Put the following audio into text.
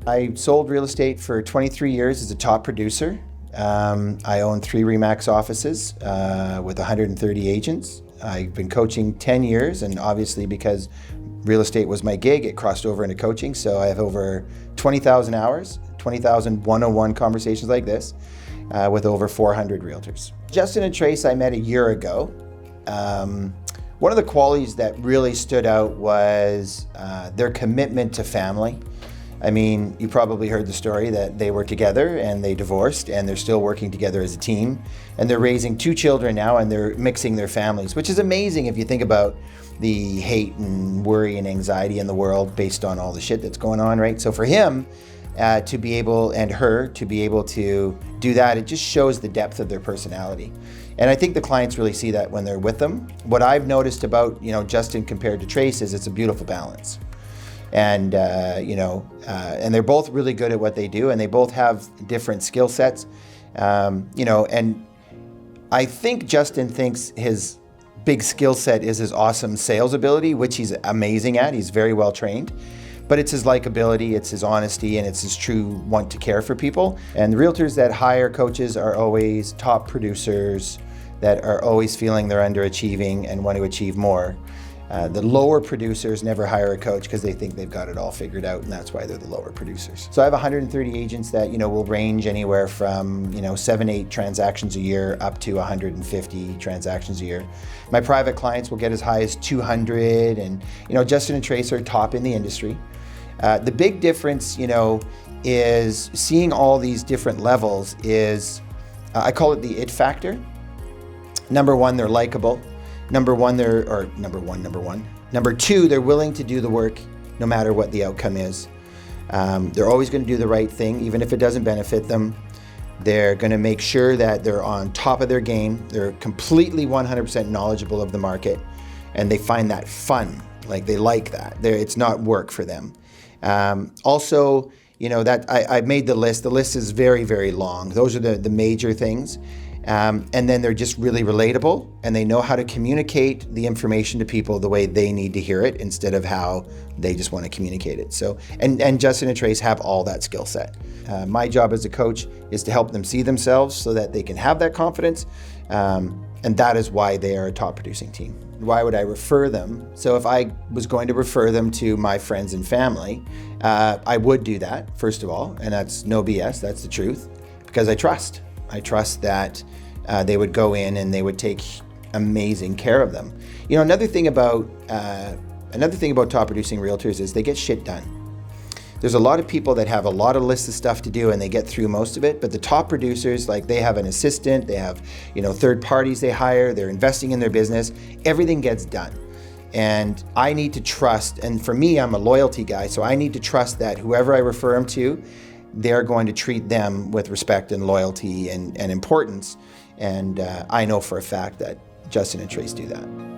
I sold real estate for 23 years as a top producer. I own 3 RE/MAX offices with 130 agents. I've been coaching 10 years, and obviously because real estate was my gig, it crossed over into coaching. So I have over 20,000 hours, 20,000 one-on-one conversations like this with over 400 realtors. Justin and Trace I met a year ago. One of the qualities that really stood out was their commitment to family. I mean, you probably heard the story that they were together and they divorced and they're still working together as a team. And they're raising 2 children now and they're mixing their families, which is amazing if you think about the hate and worry and anxiety in the world based on all the shit that's going on, right? So for him to be able, and her to be able to do that, it just shows the depth of their personality. And I think the clients really see that when they're with them. What I've noticed about, Justin compared to Trace is it's a beautiful balance. And and they're both really good at what they do, and they both have different skill sets. And I think Justin thinks his big skill set is his awesome sales ability, which he's amazing at. He's very well trained. But it's his likability, it's his honesty, and it's his true want to care for people. And the realtors that hire coaches are always top producers that are always feeling they're underachieving and want to achieve more. The lower producers never hire a coach because they think they've got it all figured out, and that's why they're the lower producers. So I have 130 agents that will range anywhere from 7-8 transactions a year up to 150 transactions a year. My private clients will get as high as 200, and Justin and Trace are top in the industry. The big difference, is seeing all these different levels is, I call it the it factor. Number one, they're likable. Number two, they're willing to do the work no matter what the outcome is. They're always going to do the right thing, even if it doesn't benefit them. They're going to make sure that they're on top of their game. They're completely 100% knowledgeable of the market, and they find that fun. Like, they like that. It's not work for them. Also, that I made the list. The list is very, very long. Those are the major things. And then they're just really relatable, and they know how to communicate the information to people the way they need to hear it instead of how they just want to communicate it. So, and Justin and Trace have all that skill set. My job as a coach is to help them see themselves so that they can have that confidence. And that is why they are a top producing team. Why would I refer them? So if I was going to refer them to my friends and family, I would do that, first of all, and that's no BS, that's the truth, because I trust. I trust that they would go in and they would take amazing care of them. Another thing about top producing realtors is they get shit done. There's a lot of people that have a lot of lists of stuff to do and they get through most of it, but the top producers, like, they have an assistant, they have third parties they hire, they're investing in their business, everything gets done. And I need to trust, and for me, I'm a loyalty guy, so I need to trust that whoever I refer them to, they're going to treat them with respect and loyalty and importance. And I know for a fact that Justin and Trace do that.